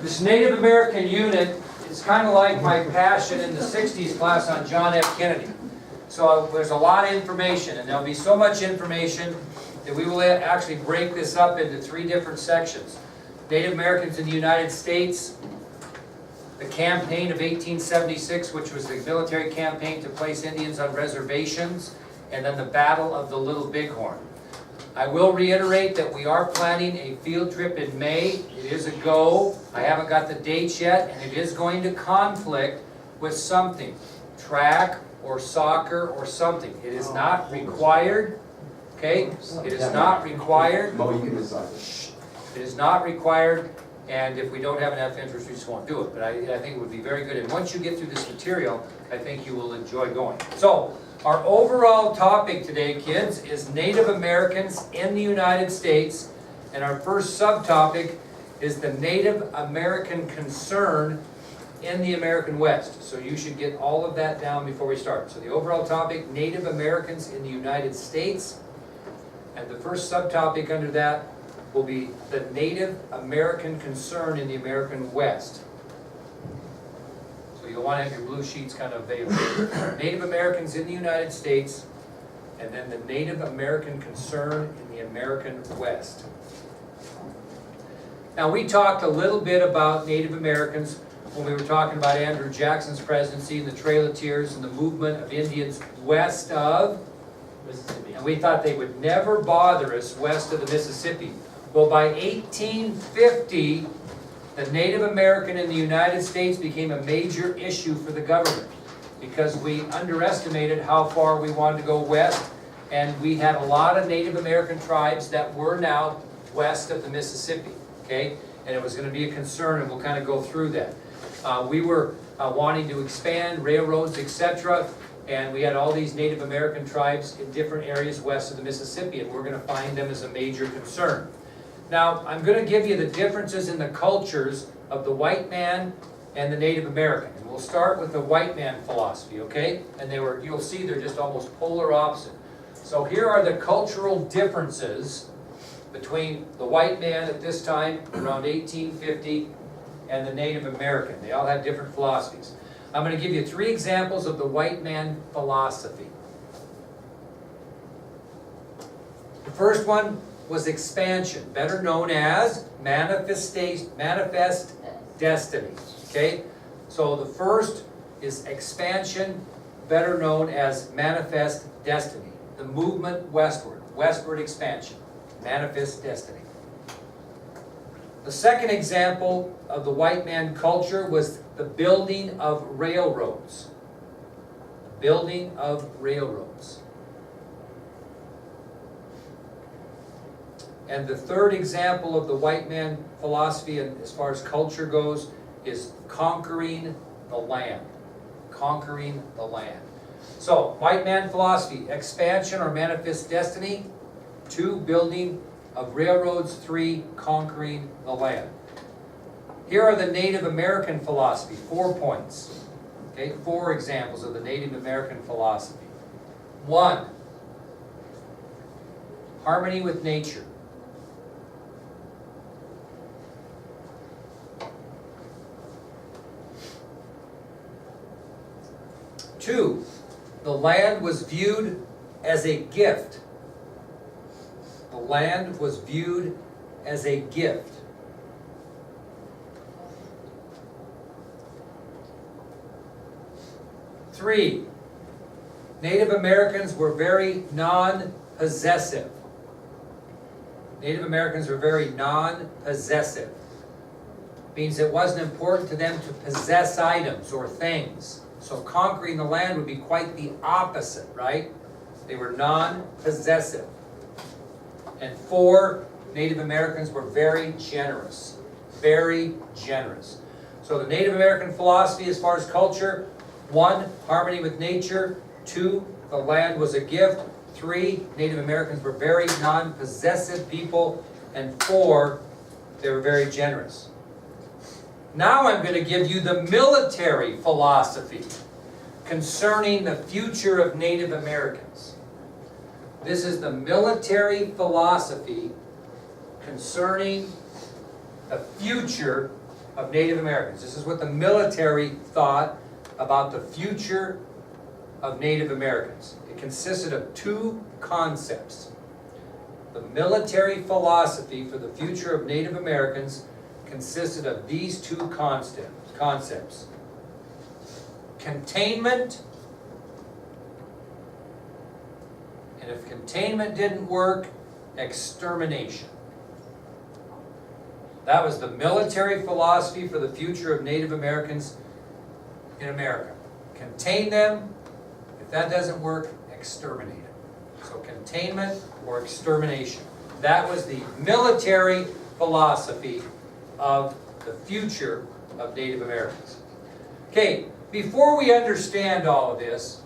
This Native American unit is kind of like my passion in the 60s class on John F. Kennedy. So there's a lot of information, and there'll be so much information that we will actually break this up into 3 different sections. Native Americans in the United States, the campaign of 1876, which was the military campaign to place Indians on reservations, and then the Battle of the Little Bighorn. I will reiterate that we are planning a field trip in May. It is a go. I haven't got the dates yet, and it is going to conflict with something, track or soccer or something. It is not required, okay? It is not required. Mo, you can decide. It is not required, and if we don't have enough interest, we just won't do it. But I think it would be very good, and once you get through this material, I think you will enjoy going. So, our overall topic today, kids, is Native Americans in the United States, and our first subtopic is the Native American concern in the American West. So you should get all of that down before we start. So the overall topic, Native Americans in the United States, and the first subtopic under that will be the Native American concern in the American West. So you'll want to have your blue sheets kind of available. Native Americans in the United States, and then the Native American concern in the American West. Now we talked a little bit about Native Americans when we were talking about Andrew Jackson's presidency and the Trail of Tears and the movement of Indians west of Mississippi. And we thought they would never bother us west of the Mississippi. Well, by 1850, the Native American in the United States became a major issue for the government because we underestimated how far we wanted to go west, and we had a lot of Native American tribes that were now west of the Mississippi, okay? And it was going to be a concern, and we'll kind of go through that. We were wanting to expand railroads, etc., and we had all these Native American tribes in different areas west of the Mississippi, and we're going to find them as a major concern. Now, I'm going to give you the differences in the cultures of the white man and the Native American. And we'll start with the white man philosophy, okay? And you'll see they're just almost polar opposite. So here are the cultural differences between the white man at this time, around 1850, and the Native American. They all have different philosophies. I'm going to give you 3 examples of the white man philosophy. The first one was expansion, better known as manifest destiny, okay? So the first is expansion, better known as manifest destiny. The movement westward expansion, manifest destiny. The second example of the white man culture was the building of railroads. The building of railroads. And the third example of the white man philosophy, and as far as culture goes, is conquering the land. Conquering the land. So, white man philosophy, expansion or manifest destiny. 2, building of railroads. 3, conquering the land. Here are the Native American philosophy, 4 points. Okay, 4 examples of the Native American philosophy. 1, harmony with nature. 2, the land was viewed as a gift. The land was viewed as a gift. 3, Native Americans were very non-possessive. Native Americans were very non-possessive. Means it wasn't important to them to possess items or things. So conquering the land would be quite the opposite, right? They were non-possessive. And 4, Native Americans were very generous. Very generous. So the Native American philosophy as far as culture, 1, harmony with nature. 2, the land was a gift. 3, Native Americans were very non-possessive people. And 4, they were very generous. Now I'm going to give you the military philosophy concerning the future of Native Americans. This is the military philosophy concerning the future of Native Americans. This is what the military thought about the future of Native Americans. It consisted of two concepts. The military philosophy for the future of Native Americans consisted of these two concepts. Containment, and if containment didn't work, extermination. That was the military philosophy for the future of Native Americans in America. Contain them, if that doesn't work, exterminate them. So containment or extermination. That was the military philosophy of the future of Native Americans. Okay, before we understand all of this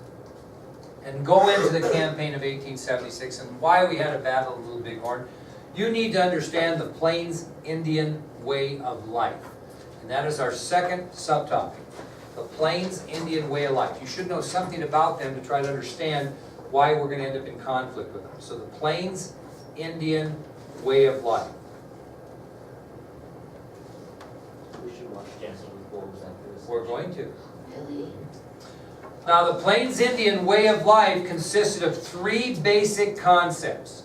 and go into the campaign of 1876 and why we had a battle of Little Bighorn, you need to understand the Plains Indian way of life. And that is our second subtopic, the Plains Indian way of life. You should know something about them to try to understand why we're going to end up in conflict with them. So the Plains Indian way of life. We should watch Dancing with Wolves after this. We're going to. Really? Now the Plains Indian way of life consisted of three basic concepts.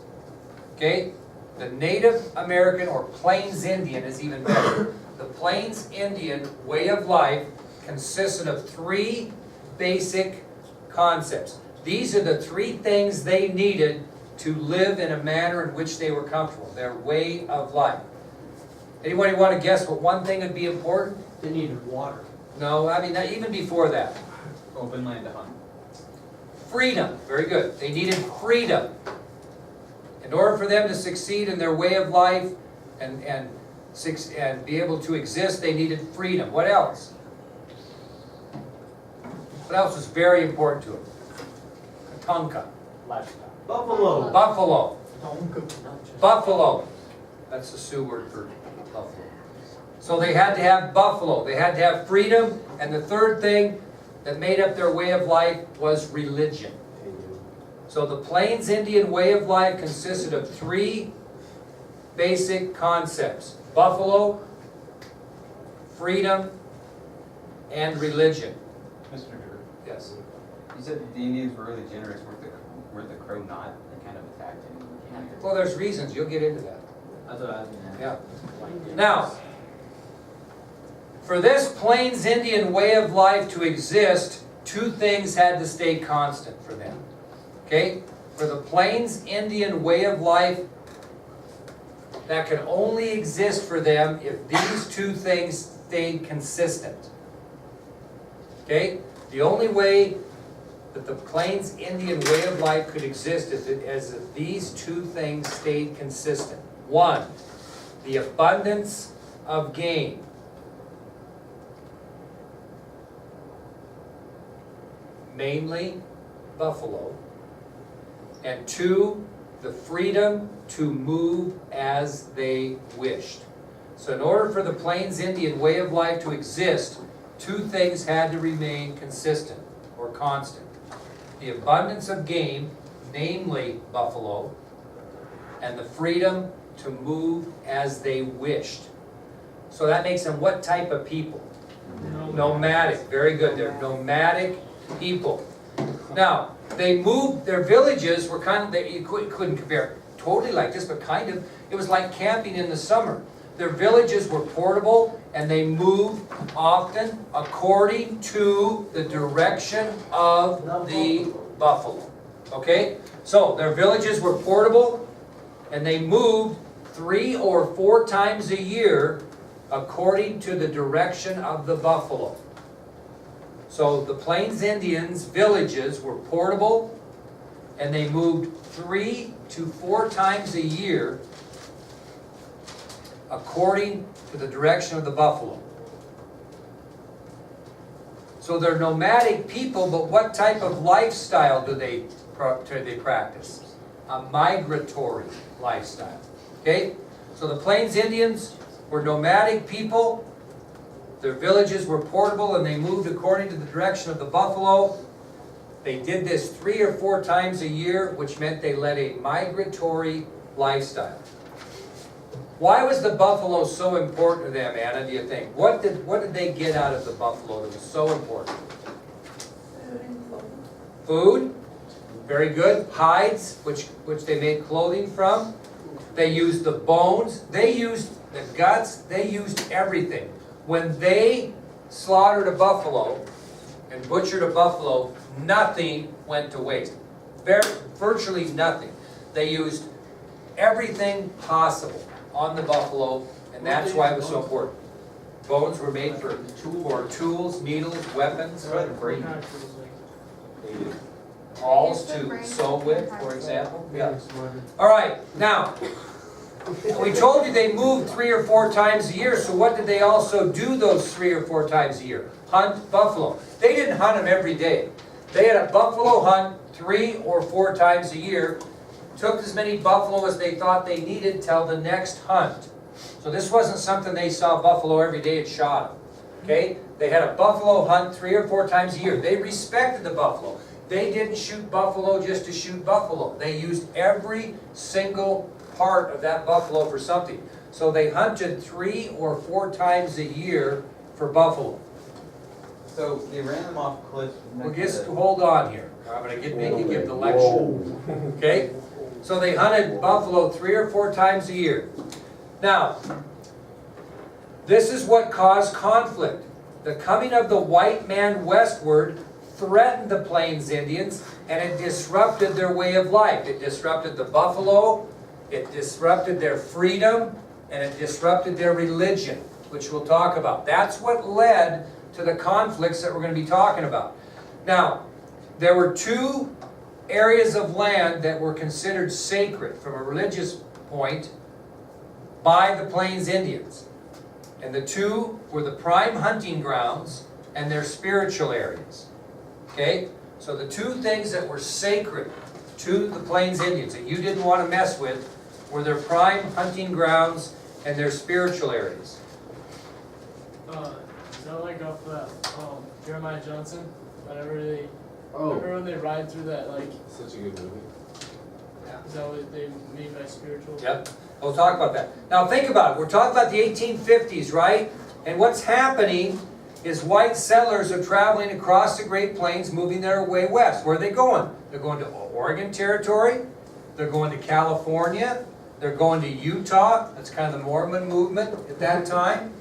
Okay? The Native American or Plains Indian is even better. The Plains Indian way of life consisted of three basic concepts. These are the three things they needed to live in a manner in which they were comfortable, their way of life. Anybody want to guess what one thing would be important? They needed water. No, I mean, even before that. Open land to hunt. Freedom, very good. They needed freedom. In order for them to succeed in their way of life and be able to exist, they needed freedom. What else? What else was very important to them? Katonka. Livestock. Buffalo. Buffalo. Buffalo. That's the Sioux word for buffalo. So they had to have buffalo. They had to have freedom. And the third thing that made up their way of life was religion. So the Plains Indian way of life consisted of three basic concepts: buffalo, freedom, and religion. Mr. Drew, Yes. you said the Indians were really generous. Were the Crow not? They kind of attacked him. Well, there's reasons. You'll get into that. That's what I was going to Yeah. ask. Now, for this Plains Indian way of life to exist, two things had to stay constant for them. Okay? For the Plains Indian way of life, that can only exist for them if these two things stayed consistent. Okay? The only way that the Plains Indian way of life could exist is if these two things stayed consistent. One, the abundance of game. Mainly buffalo. And two, the freedom to move as they wished. So in order for the Plains Indian way of life to exist, two things had to remain consistent or constant. The abundance of game, namely buffalo, and the freedom to move as they wished. So that makes them what type of people? Nomadic. Very good. They're nomadic people. Now, they moved, their villages were kind of, you couldn't compare totally like this, but kind of, it was like camping in the summer. Their villages were portable, and they moved often according to the direction of the buffalo. Okay? So, their villages were portable, and they moved 3 or 4 times a year according to the direction of the buffalo. So the Plains Indians' villages were portable, and they moved 3 to 4 times a year according to the direction of the buffalo. So they're nomadic people, but what type of lifestyle do they practice? A migratory lifestyle. Okay? So the Plains Indians were nomadic people. Their villages were portable, and they moved according to the direction of the buffalo. They did this 3 or 4 times a year, which meant they led a migratory lifestyle. Why was the buffalo so important to them, Anna, do you think? What did they get out of the buffalo that was so important? Food, very good. Hides, which they made clothing from. They used the bones, they used the guts, they used everything. When they slaughtered a buffalo and butchered a buffalo, nothing went to waste. Virtually nothing. They used everything possible on the buffalo, and that's why it was so important. Bones were made for tools, needles, weapons, awls to sew with, for example. Yeah. All right, now, we told you they moved 3 or 4 times a year, so what did they also do those 3 or 4 times a year? Hunt buffalo. They didn't hunt them every day. They had a buffalo hunt 3 or 4 times a year, took as many buffalo as they thought they needed till the next hunt. So this wasn't something they saw buffalo every day and shot them. Okay? They had a buffalo hunt 3 or 4 times a year. They respected the buffalo. They didn't shoot buffalo just to shoot buffalo. They used every single part of that buffalo for something. So they hunted 3 or 4 times a year for buffalo. So they ran them off cliffs. Well, just hold on here. I'm going to make you give the lecture. Okay? So they hunted buffalo 3 or 4 times a year. Now, this is what caused conflict. The coming of the white man westward threatened the Plains Indians, and it disrupted their way of life. It disrupted the buffalo, it disrupted their freedom, and it disrupted their religion, which we'll talk about. That's what led to the conflicts that we're going to be talking about. Now, there were 2 areas of land that were considered sacred from a religious point by the Plains Indians. And the 2 were the prime hunting grounds and their spiritual areas. Okay? So the 2 things that were sacred to the Plains Indians that you didn't want to mess with were their prime hunting grounds and their spiritual areas. Is that like off that Jeremiah Johnson? Whenever they, remember when they ride through that, like, Such a good movie. is that what they mean by spiritual? Yep. We'll talk about that. Now think about it. We're talking about the 1850s, right? And what's happening is white settlers are traveling across the Great Plains, moving their way west. Where are they going? They're going to Oregon Territory. They're going to California. They're going to Utah. That's kind of the Mormon movement at that time.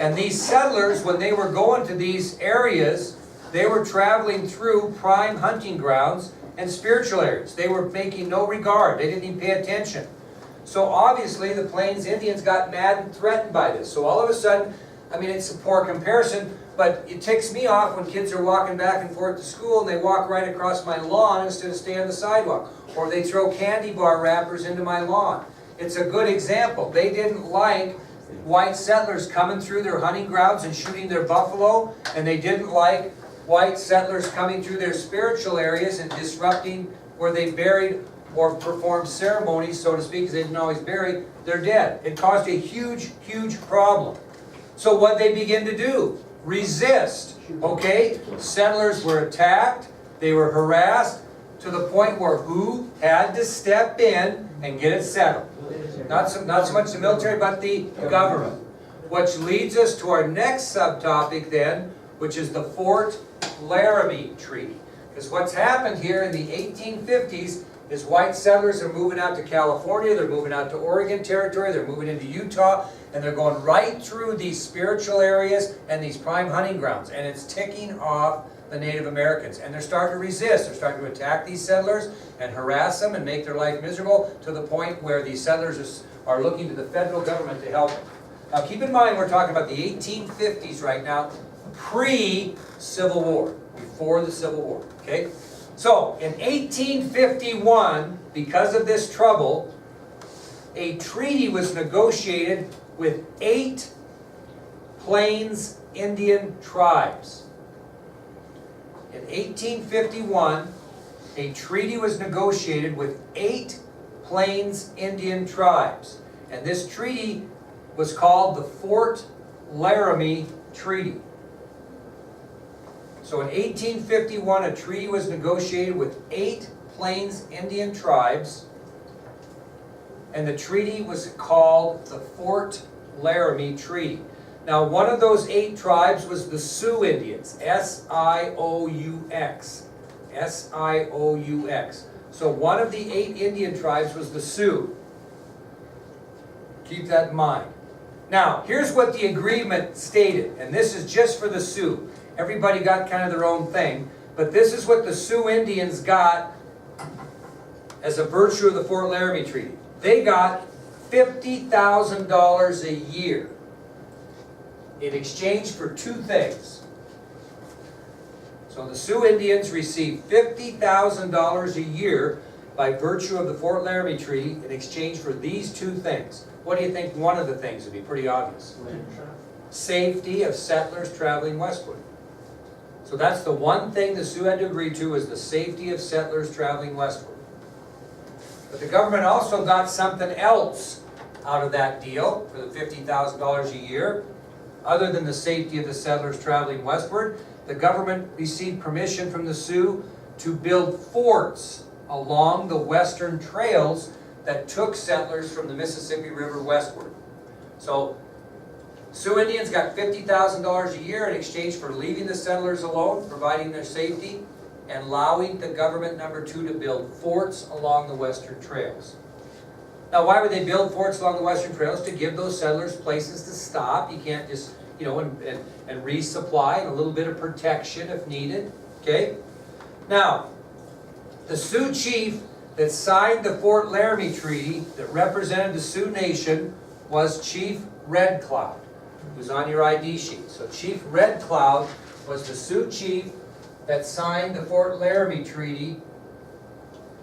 And these settlers, when they were going to these areas, they were traveling through prime hunting grounds and spiritual areas. They were making no regard. They didn't even pay attention. So obviously the Plains Indians got mad and threatened by this. So all of a sudden, I mean, it's a poor comparison, but it ticks me off when kids are walking back and forth to school and they walk right across my lawn instead of stay on the sidewalk. Or they throw candy bar wrappers into my lawn. It's a good example. They didn't like white settlers coming through their hunting grounds and shooting their buffalo, and they didn't like white settlers coming through their spiritual areas and disrupting where they buried or performed ceremonies, so to speak, because they didn't always bury their dead. It caused a huge, huge problem. So what they begin to do? Resist. Okay? Settlers were attacked, they were harassed, to the point where who had to step in and get it settled? Not so much the military, but the government. Which leads us to our next subtopic then, which is the Fort Laramie Treaty. Because what's happened here in the 1850s is white settlers are moving out to California, they're moving out to Oregon Territory, they're moving into Utah, and they're going right through these spiritual areas and these prime hunting grounds. And it's ticking off the Native Americans. And they're starting to resist. They're starting to attack these settlers and harass them and make their life miserable to the point where these settlers are looking to the federal government to help them. Now keep in mind we're talking about the 1850s right now, pre-Civil War, before the Civil War. Okay? So in 1851, because of this trouble, a treaty was negotiated with 8 Plains Indian tribes. In 1851, a treaty was negotiated with 8 Plains Indian tribes. And this treaty was called the Fort Laramie Treaty. So in 1851, a treaty was negotiated with 8 Plains Indian tribes. and the treaty was called the Fort Laramie Treaty. Now, one of those 8 tribes was the Sioux Indians, S-I-O-U-X. S-I-O-U-X. So one of the 8 Indian tribes was the Sioux. Keep that in mind. Now, here's what the agreement stated, and this is just for the Sioux. Everybody got kind of their own thing, but this is what the Sioux Indians got as a virtue of the Fort Laramie Treaty. They got $50,000 a year in exchange for 2 things. So the Sioux Indians received $50,000 a year by virtue of the Fort Laramie Treaty in exchange for these 2 things. What do you think one of the things would be? Pretty obvious. Safety of settlers traveling westward. So that's the one thing the Sioux had to agree to, is the safety of settlers traveling westward. But the government also got something else out of that deal for the $50,000 a year. Other than the safety of the settlers traveling westward, the government received permission from the Sioux to build forts along the western trails that took settlers from the Mississippi River westward. So Sioux Indians got $50,000 a year in exchange for leaving the settlers alone, providing their safety, and allowing the government, number 2, to build forts along the western trails. Now, why would they build forts along the western trails? To give those settlers places to stop. You can't just, and resupply, and a little bit of protection if needed. Okay? Now, the Sioux chief that signed the Fort Laramie Treaty that represented the Sioux Nation was Chief Red Cloud, who's on your ID sheet. So Chief Red Cloud was the Sioux chief that signed the Fort Laramie Treaty,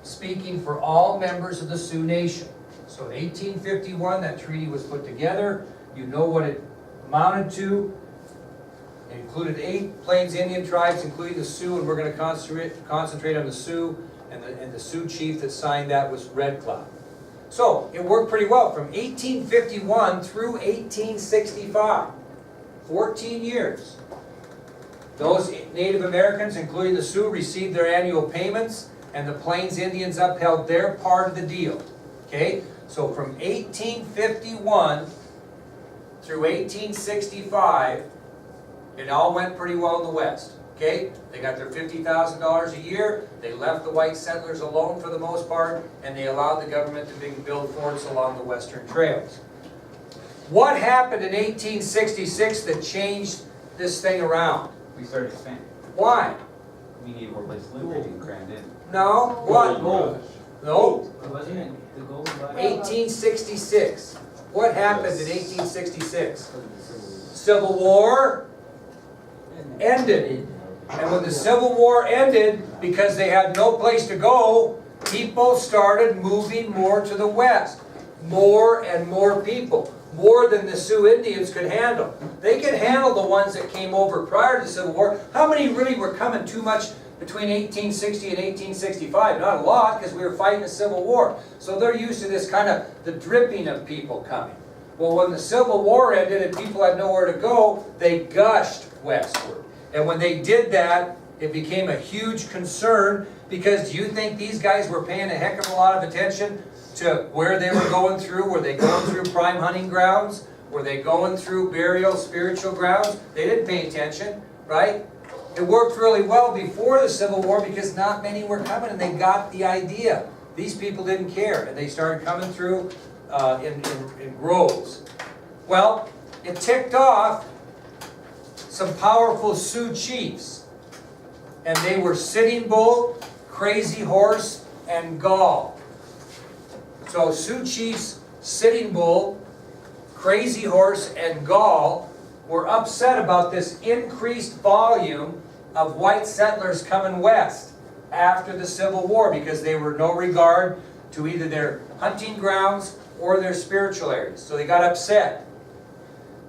speaking for all members of the Sioux Nation. So in 1851, that treaty was put together. You know what it amounted to. It included 8 Plains Indian tribes, including the Sioux, and we're going to concentrate on the Sioux, and the Sioux chief that signed that was Red Cloud. So it worked pretty well from 1851 through 1865, 14 years. Those Native Americans, including the Sioux, received their annual payments, and the Plains Indians upheld their part of the deal. Okay? So from 1851 through 1865, it all went pretty well in the West. Okay? They got their $50,000 a year, they left the white settlers alone for the most part, and they allowed the government to build forts along the western trails. What happened in 1866 that changed this thing around? We started expanding. Why? We needed more places to live, we didn't crammed in. No? What? Gold. No? Wasn't it the gold rush? 1866. What happened in 1866? Civil War ended. And when the Civil War ended, because they had no place to go, people started moving more to the west. More and more people. More than the Sioux Indians could handle. They could handle the ones that came over prior to the Civil War. How many really were coming too much between 1860 and 1865? Not a lot, because we were fighting the Civil War. So they're used to this kind of the dripping of people coming. Well, when the Civil War ended and people had nowhere to go, they gushed westward. And when they did that, it became a huge concern, because do you think these guys were paying a heck of a lot of attention to where they were going through? Were they going through prime hunting grounds? Were they going through burial spiritual grounds? They didn't pay attention, right? It worked really well before the Civil War because not many were coming, and they got the idea. These people didn't care, and they started coming through in groves. Well, it ticked off some powerful Sioux chiefs, and they were Sitting Bull, Crazy Horse, and Gall. So Sioux chiefs Sitting Bull, Crazy Horse, and Gall were upset about this increased volume of white settlers coming west after the Civil War, because they were no regard to either their hunting grounds or their spiritual areas. So they got upset.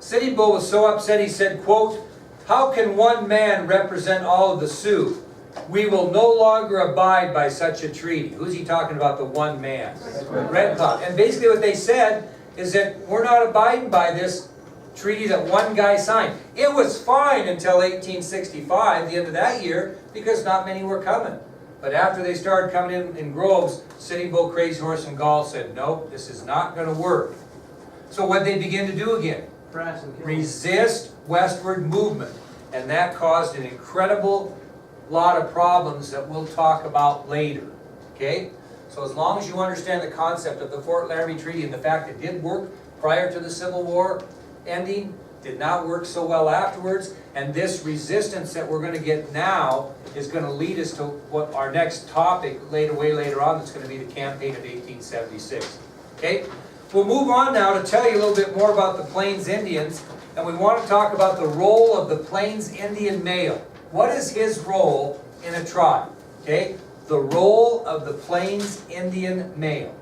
Sitting Bull was so upset he said, quote, "How can one man represent all of the Sioux? We will no longer abide by such a treaty." Who's he talking about? The one man. Red Cloud. And basically what they said is that we're not abiding by this treaty that one guy signed. It was fine until 1865, the end of that year, because not many were coming. But after they started coming in groves, Sitting Bull, Crazy Horse, and Gall said, nope, this is not gonna work. So what they begin to do again? Brass and Hill. Resist westward movement. And that caused an incredible lot of problems that we'll talk about later, okay? So as long as you understand the concept of the Fort Laramie Treaty and the fact it did work prior to the Civil War ending, did not work so well afterwards, and this resistance that we're gonna get now is gonna lead us to what our next topic later on, that's gonna be the campaign of 1876, okay? We'll move on now to tell you a little bit more about the Plains Indians, and we want to talk about the role of the Plains Indian male. What is his role in a tribe? Okay, the role of the Plains Indian male.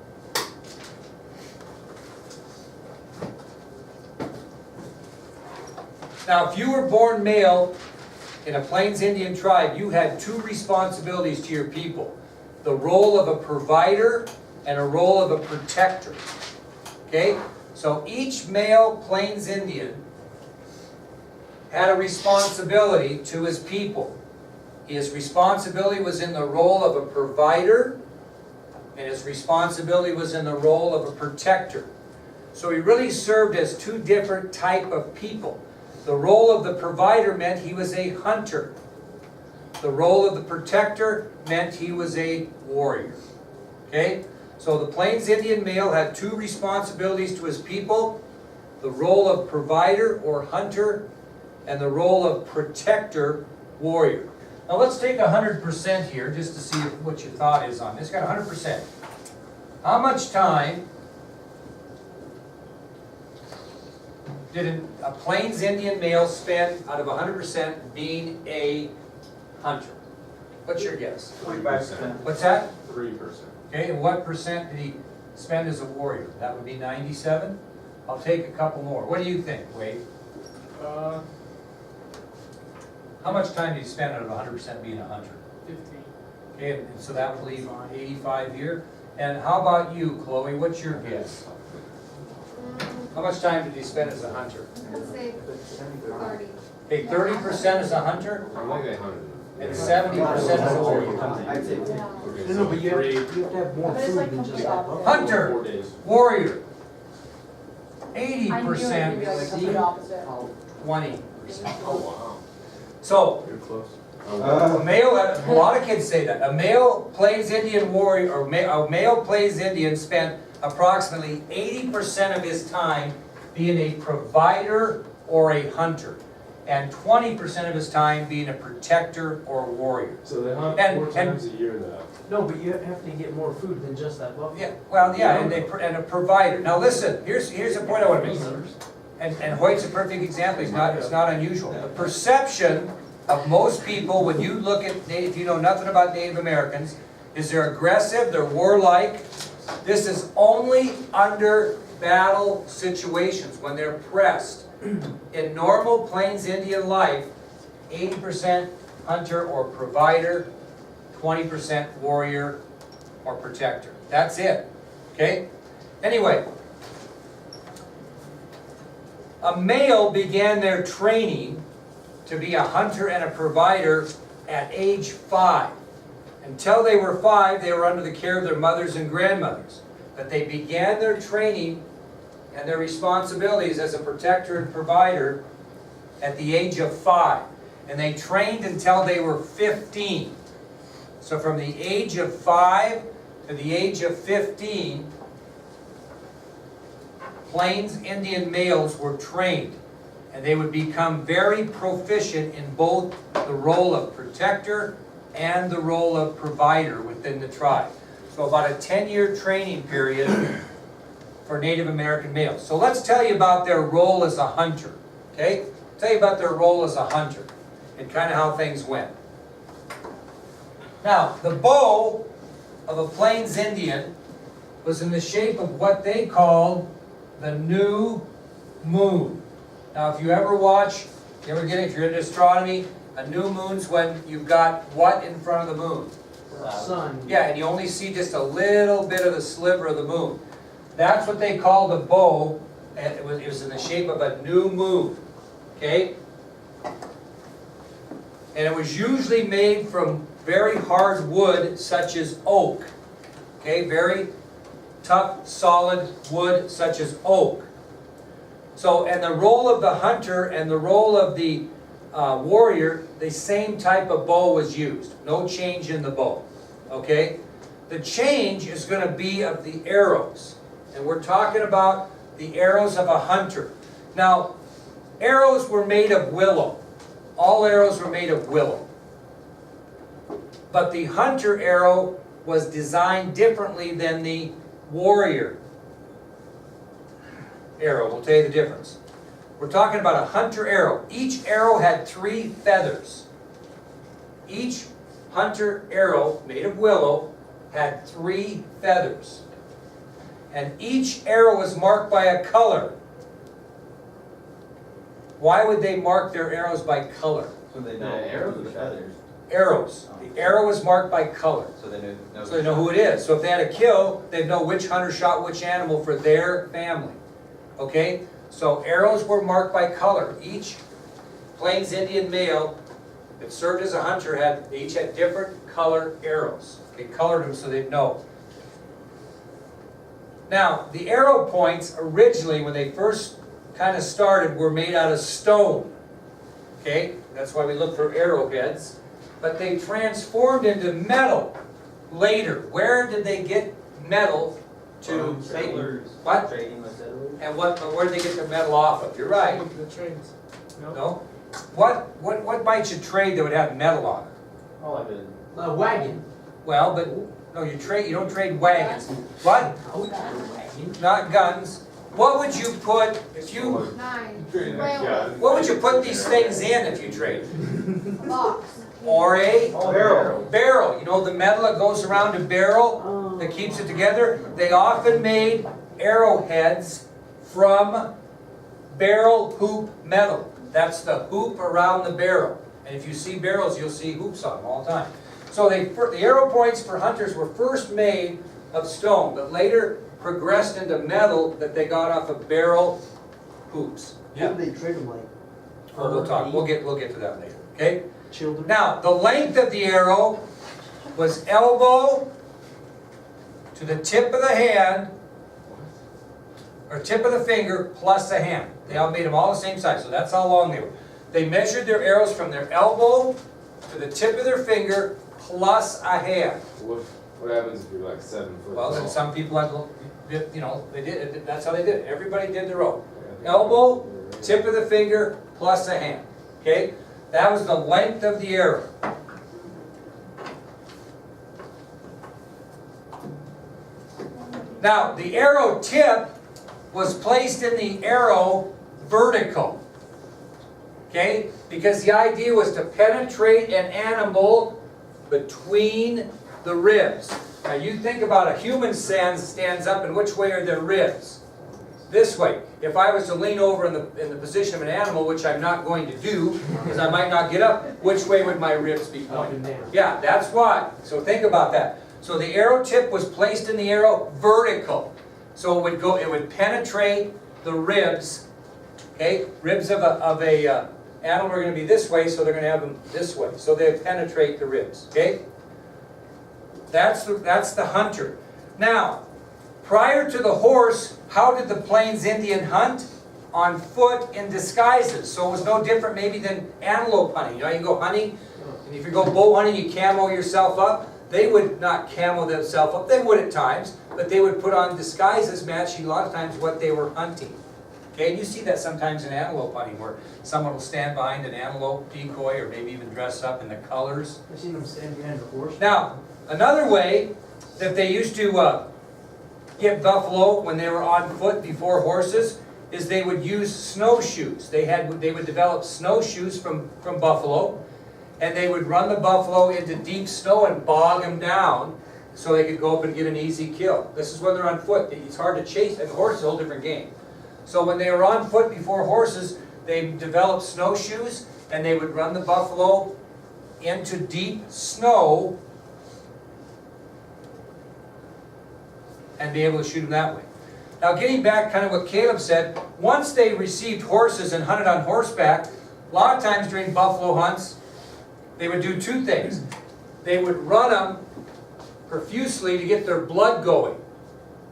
Now, if you were born male in a Plains Indian tribe, you had two responsibilities to your people. The role of a provider and a role of a protector. Okay, so each male Plains Indian had a responsibility to his people. His responsibility was in the role of a provider, and his responsibility was in the role of a protector. So he really served as two different type of people. The role of the provider meant he was a hunter. The role of the protector meant he was a warrior. Okay? So the Plains Indian male had two responsibilities to his people: the role of provider or hunter, and the role of protector, warrior. Now let's take 100% here just to see what your thought is on this. Got 100%. How much time did a Plains Indian male spend out of 100% being a hunter? What's your guess? 25%. What's that? 3%. Okay, and what percent did he spend as a warrior? That would be 97? I'll take a couple more. What do you think, Wade? How much time did he spend out of 100% being a hunter? 15. Okay, and so that would leave 85 here. And how about you, Chloe? What's your guess? How much time did he spend as a hunter? Let's say 30. Okay, 30% as a hunter I like that hundred. and 70% as a warrior. I'd say. Okay, No, but you have, three, you have to have more But it's food like than just complete that. opposite. Hunter, 4 days. warrior. I knew it would be like 80%, complete opposite. 20%. Oh, wow. So, You're close. a male, a lot of kids say that. A male Plains Indian warrior, or a male Plains Indian spent approximately 80% of his time being a provider or a hunter, and 20% of his time being a protector or warrior. So they hunt And- 4 and- times a year now. No, but you have to get more food than just that buffalo. Yeah, well, yeah, and a provider. Now listen, here's a point I want to make. And Hoyt's a perfect example, it's not unusual. The perception of most people, when you look at, if you know nothing about Native Americans, is they're aggressive, they're warlike. This is only under battle situations, when they're pressed. In normal Plains Indian life, 80% hunter or provider, 20% warrior or protector. That's it, okay? Anyway, a male began their training to be a hunter and a provider at age 5. Until they were 5, they were under the care of their mothers and grandmothers. But they began their training and their responsibilities as a protector and provider at the age of 5. And they trained until they were 15. So from the age of 5 to the age of 15, Plains Indian males were trained, and they would become very proficient in both the role of protector and the role of provider within the tribe. So about a 10-year training period for Native American males. So let's tell you about their role as a hunter, okay? Tell you about their role as a hunter and kind of how things went. Now, the bow of a Plains Indian was in the shape of what they called the new moon. Now, if you ever watch, if you're into astronomy, a new moon's when you've got what in front of the moon? Sun. Yeah, and you only see just a little bit of the sliver of the moon. That's what they call the bow, and it was in the shape of a new moon, okay? And it was usually made from very hard wood such as oak. Okay, very tough, solid wood such as oak. So, and the role of the hunter and the role of the warrior, the same type of bow was used. No change in the bow. Okay? The change is going to be of the arrows. And we're talking about the arrows of a hunter. Now, arrows were made of willow. All arrows were made of willow. But the hunter arrow was designed differently than the warrior arrow. We'll tell you the difference. We're talking about a hunter arrow. Each arrow had 3 feathers. Each hunter arrow made of willow had 3 feathers. And each arrow was marked by a color. Why would they mark their arrows by color? So they The know. arrows or feathers? Arrows. The arrow was marked by color. So they know. So they know who it is. So if they had a kill, they'd know which hunter shot which animal for their family. Okay? So arrows were marked by color. Each Plains Indian male that served as a hunter they each had different color arrows. They colored them so they'd know. Now, the arrow points originally, when they first kind of started, were made out of stone. Okay? That's why we look for arrowheads. But they transformed into metal later. Where did they get metal to Settlers. What? Trading with settlers? And where did they get their metal off of? You're right. The trains. No? No? What might you trade that would have metal on it? Oh, like a A wagon. Well, but no, you don't trade wagons. What? Not guns. What would you put if you 9, Trading railroad, what would you put these things in if you trade? box. Or a barrel. barrel. You know the metal that goes around a barrel that keeps it together? They often made arrowheads from barrel hoop metal. That's the hoop around the barrel. And if you see barrels, you'll see hoops on them all the time. So the arrow points for hunters were first made of stone, but later progressed into metal that they got off of barrel hoops. What did they trade them like? Oh, we'll talk. We'll get to that later. Okay. Children? Now, the length of the arrow was elbow to the tip of the hand, or tip of the finger plus a hand. They all made them all the same size, so that's how long they were. They measured their arrows from their elbow to the tip of their finger plus a hand. What happens if you're like 7 foot? Well, then tall? some people had, you know, they did. That's how they did it. Everybody did their own. Yeah. Elbow, tip of the finger plus a hand. Okay, that was the length of the arrow. Now, the arrow tip was placed in the arrow vertical. Okay? Because the idea was to penetrate an animal between the ribs. Now you think about a human stands up, and which way are their ribs? This way. If I was to lean over in the position of an animal, which I'm not going to do, because I might not get up, which way would my ribs be Up pointing? and down. Yeah, that's why. So think about that. So the arrow tip was placed in the arrow vertical. So it would penetrate the ribs. Okay, ribs of a animal are going to be this way, so they're going to have them this way. So they penetrate the ribs. Okay, that's the hunter. Now, prior to the horse, how did the Plains Indian hunt? On foot in disguises. So it was no different maybe than antelope hunting. You know, you go hunting, and if you go bow hunting, you camo yourself up. They would not camo themselves up. They would at times, but they would put on disguises matching a lot of times what they were hunting. Okay, and you see that sometimes in antelope hunting where someone will stand behind an antelope decoy or maybe even dress up in the colors. I've seen them stand behind the horse. Now, another way that they used to get buffalo when they were on foot before horses is they would use snowshoes. They would develop snowshoes from buffalo, and they would run the buffalo into deep snow and bog them down so they could go up and get an easy kill. This is when they're on foot. It's hard to chase, and the horse is a whole different game. So when they were on foot before horses, they developed snowshoes, and they would run the buffalo into deep snow and be able to shoot them that way. Now getting back kind of what Caleb said, once they received horses and hunted on horseback, a lot of times during buffalo hunts, they would do two things. They would run them profusely to get their blood going.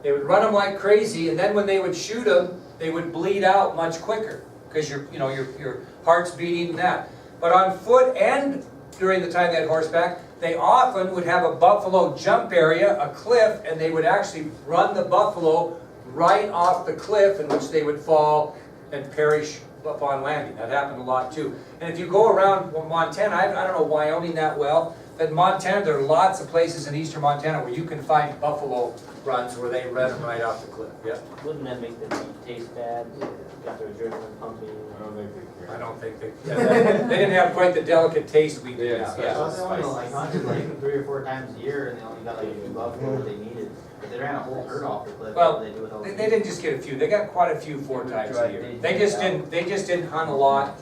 They would run them like crazy, and then when they would shoot them, they would bleed out much quicker because your heart's beating and that. But on foot and during the time they had horseback, they often would have a buffalo jump area, a cliff, and they would actually run the buffalo right off the cliff, in which they would fall and perish upon landing. That happened a lot too. And if you go around Montana, I don't know Wyoming that well, but Montana, there are lots of places in eastern Montana where you can find buffalo runs where they run them right off the cliff. Yeah. Wouldn't that make the meat taste bad? Got their adrenaline pumping. I don't think they care. I don't think they didn't have quite the delicate taste we do Yeah, now. especially- Yeah. Well, they only like hunted like 3 or 4 times a year, and they only got like 2 buffalo that they needed. If they ran a whole herd off the cliff, Well, what would they do with all the They meat? didn't just get a few, they got quite a few 4 times a year. They just didn't hunt a lot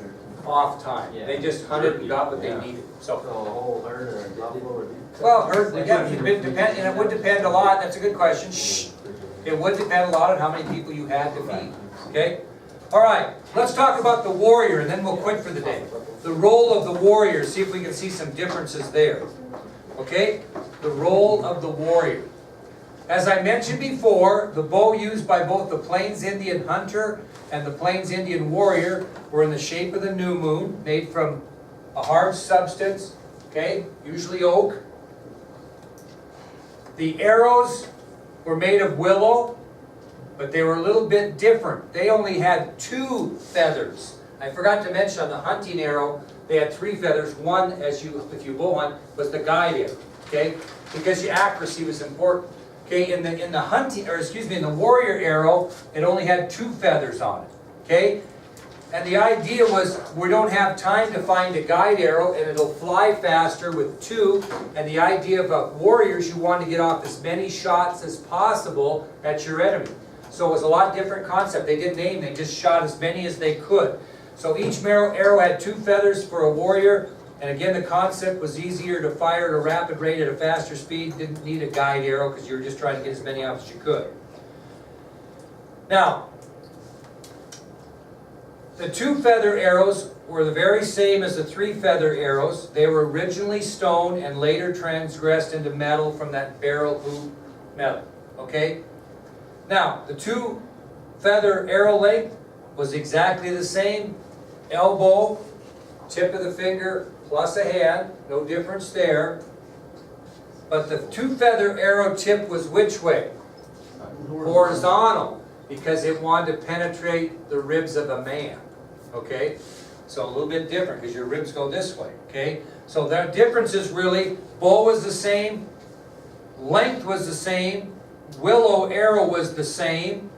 off time. They just hunted and got what they needed, So so. a whole herd of buffalo would. Well, herd, yeah, it would depend a lot, that's a good question. Shh. It would depend a lot on how many people you had to feed, okay? All right, let's talk about the warrior, and then we'll quit for the day. The role of the warrior, see if we can see some differences there. Okay, the role of the warrior. As I mentioned before, the bow used by both the Plains Indian hunter and the Plains Indian warrior were in the shape of the new moon, made from a hard substance, okay, usually oak. The arrows were made of willow, but they were a little bit different. They only had 2 feathers. I forgot to mention on the hunting arrow, they had 3 feathers. One, if you bow hunt, was the guide arrow, okay? Because the accuracy was important. Okay, in the hunting, or excuse me, in the warrior arrow, it only had 2 feathers on it, okay? And the idea was, we don't have time to find a guide arrow, and it'll fly faster with 2. And the idea of warriors, you want to get off as many shots as possible at your enemy. So it was a lot different concept. They didn't aim, they just shot as many as they could. So each arrow had 2 feathers for a warrior. And again, the concept was easier to fire at a rapid rate at a faster speed. Didn't need a guide arrow because you were just trying to get as many off as you could. Now, the 2 feather arrows were the very same as the 3 feather arrows. They were originally stone and later transgressed into metal from that barrel hoop metal. Okay? Now, the 2 feather arrow length was exactly the same. Elbow, tip of the finger, plus a hand. No difference there. But the 2 feather arrow tip was which way? Horizontal, because it wanted to penetrate the ribs of a man, okay? So a little bit different, because your ribs go this way, okay? So the difference is really, bow was the same, length was the same, willow arrow was the same,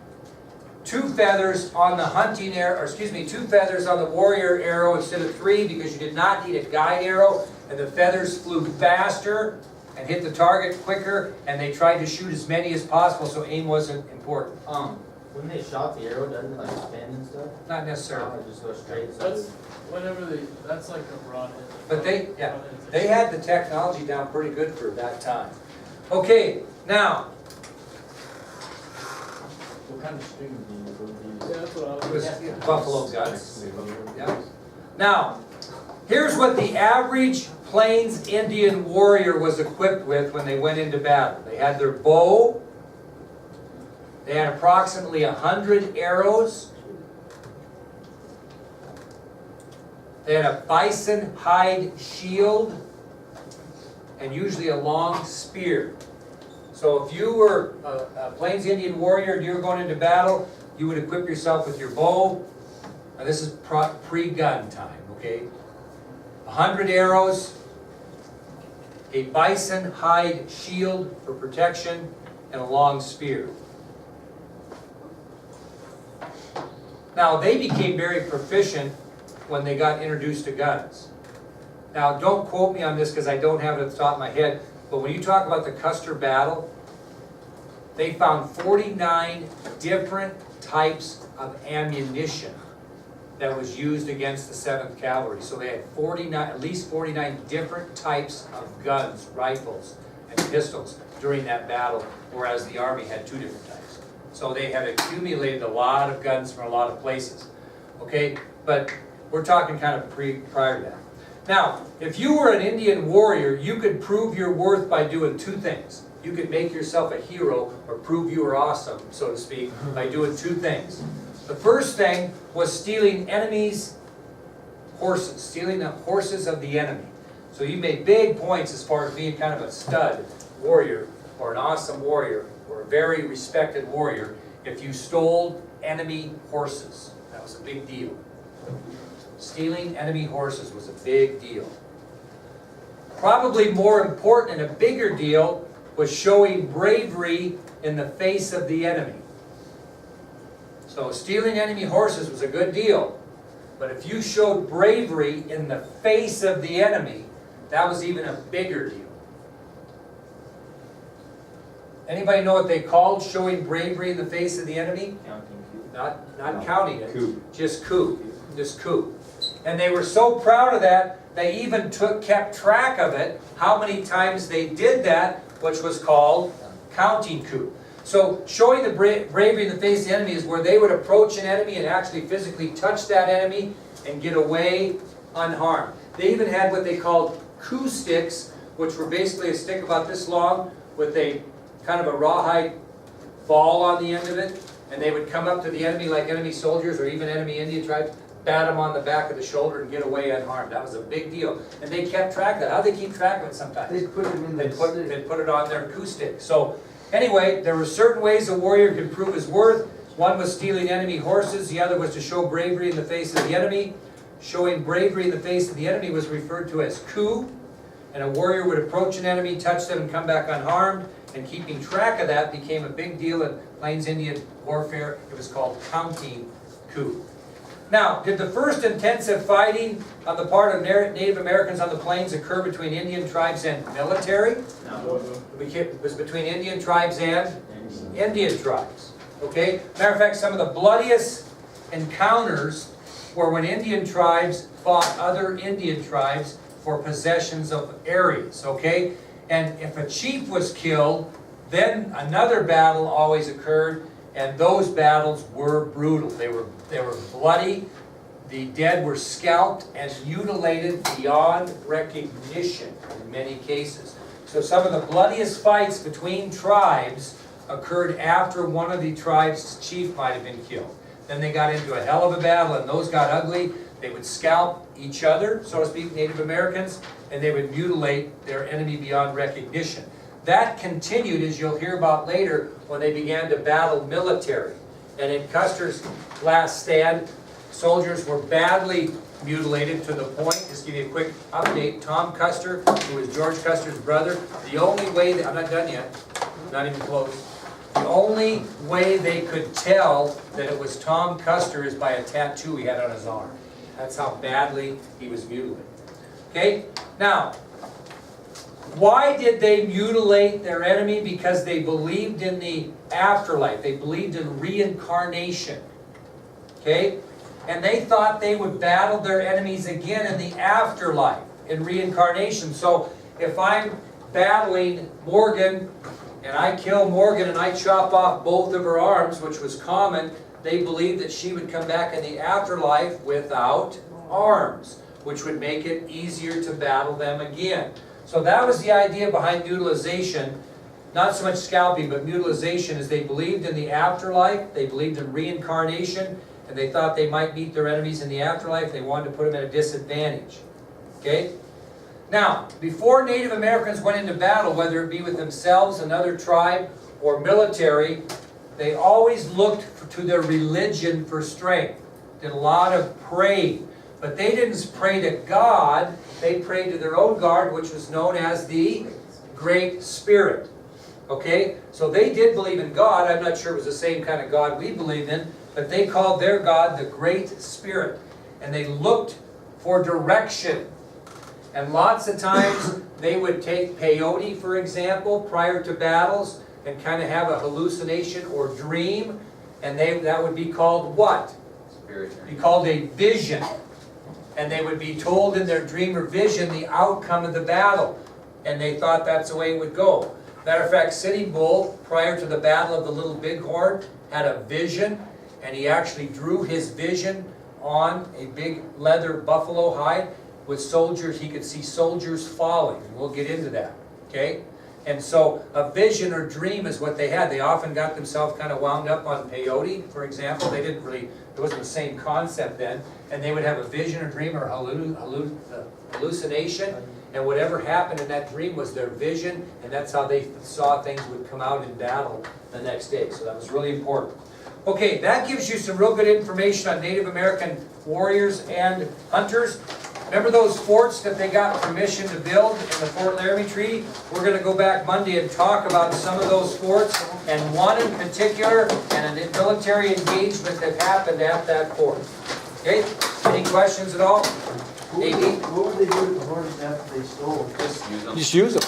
2 feathers on the hunting arrow, or excuse me, 2 feathers on the warrior arrow instead of 3, because you did not need a guide arrow, and the feathers flew faster and hit the target quicker, and they tried to shoot as many as possible, so aim wasn't important. When they shot the arrow, doesn't it like spin and stuff? Not necessarily. Or just go straight? So That's whenever that's like a broadhead. But they had the technology down pretty good for that time. Okay, now, what kind of string do you use? Yeah, that's what I it was. was buffalo guts. Yeah. Now, here's what the average Plains Indian warrior was equipped with when they went into battle. They had their bow. They had approximately 100 arrows. They had a bison hide shield and usually a long spear. So if you were a Plains Indian warrior and you were going into battle, you would equip yourself with your bow. Now this is pre-gun time, okay? 100 arrows, a bison hide shield for protection, and a long spear. Now they became very proficient when they got introduced to guns. Now don't quote me on this because I don't have it at the top of my head, but when you talk about the Custer battle, they found 49 different types of ammunition that was used against the 7th Cavalry. So they had at least 49 different types of guns, rifles, and pistols during that battle, whereas the Army had 2 different types. So they had accumulated a lot of guns from a lot of places. Okay, but we're talking kind of prior to that. Now, if you were an Indian warrior, you could prove your worth by doing two things. You could make yourself a hero or prove you were awesome, so to speak, by doing two things. The first thing was stealing enemies' horses, stealing the horses of the enemy. So you made big points as far as being kind of a stud warrior or an awesome warrior or a very respected warrior if you stole enemy horses. That was a big deal. Stealing enemy horses was a big deal. Probably more important and a bigger deal was showing bravery in the face of the enemy. So stealing enemy horses was a good deal. But if you showed bravery in the face of the enemy, that was even a bigger deal. Anybody know what they called showing bravery in the face of the enemy? Not counting it, Coup. just coup. And they were so proud of that, they even kept track of it, how many times they did that, which was called counting coup. So showing the bravery in the face of the enemy is where they would approach an enemy and actually physically touch that enemy and get away unharmed. They even had what they called coup sticks, which were basically a stick about this long with a kind of a rawhide ball on the end of it, and they would come up to the enemy like enemy soldiers or even enemy Indian tribes, bat them on the back of the shoulder and get away unharmed. That was a big deal. And they kept track of that. How'd they keep track of it sometimes? They put them in They the put it on their coup stick. So anyway, there were certain ways a warrior could prove his worth. One was stealing enemy horses. The other was to show bravery in the face of the enemy. Showing bravery in the face of the enemy was referred to as coup. And a warrior would approach an enemy, touch them, and come back unharmed. And keeping track of that became a big deal in Plains Indian warfare. It was called counting coup. Now, did the first intensive fighting on the part of Native Americans on the plains occur between Indian tribes and military? No. It was between Indian tribes and Indian tribes. Okay? Matter of fact, some of the bloodiest encounters were when Indian tribes fought other Indian tribes for possessions of areas. Okay? And if a chief was killed, then another battle always occurred, and those battles were brutal. They were bloody. The dead were scalped and mutilated beyond recognition in many cases. So some of the bloodiest fights between tribes occurred after one of the tribe's chief might have been killed. Then they got into a hell of a battle, and those got ugly. They would scalp each other, so to speak, Native Americans, and they would mutilate their enemy beyond recognition. That continued, as you'll hear about later, when they began to battle military. And in Custer's last stand, soldiers were badly mutilated to the point, just give you a quick update, Tom Custer, who was George Custer's brother, the only way, I'm not done yet, not even close, the only way they could tell that it was Tom Custer is by a tattoo he had on his arm. That's how badly he was mutilated. Okay, now, why did they mutilate their enemy? Because they believed in the afterlife. They believed in reincarnation. Okay? And they thought they would battle their enemies again in the afterlife, in reincarnation. So if I'm battling Morgan, and I kill Morgan and I chop off both of her arms, which was common, they believed that she would come back in the afterlife without arms, which would make it easier to battle them again. So that was the idea behind mutilization, not so much scalping, but mutilization, is they believed in the afterlife, they believed in reincarnation, and they thought they might meet their enemies in the afterlife. They wanted to put them at a disadvantage. Okay? Now, before Native Americans went into battle, whether it be with themselves, another tribe, or military, they always looked to their religion for strength. Did a lot of praying. But they didn't pray to God, they prayed to their own God, which was known as the Great Spirit. Okay? So they did believe in God. I'm not sure it was the same kind of God we believe in, but they called their God the Great Spirit. And they looked for direction. And lots of times they would take peyote, for example, prior to battles, and kind of have a hallucination or dream, and that would be called what? Spirit. Be called a vision. And they would be told in their dream or vision the outcome of the battle. And they thought that's the way it would go. Matter of fact, Sitting Bull, prior to the Battle of the Little Bighorn, had a vision, and he actually drew his vision on a big leather buffalo hide, with soldiers, he could see soldiers falling, and we'll get into that, okay? And so a vision or dream is what they had. They often got themselves kind of wound up on peyote, for example. They didn't really, it wasn't the same concept then. And they would have a vision or dream or hallucination. And whatever happened in that dream was their vision, and that's how they saw things would come out in battle the next day. So that was really important. Okay, that gives you some real good information on Native American warriors and hunters. Remember those forts that they got permission to build in the Fort Laramie Treaty? We're going to go back Monday and talk about some of those forts, and one in particular, and a military engagement that happened at that fort. Okay, any questions at all? What would they do with the horses after they stole them? Just use them. Just use them.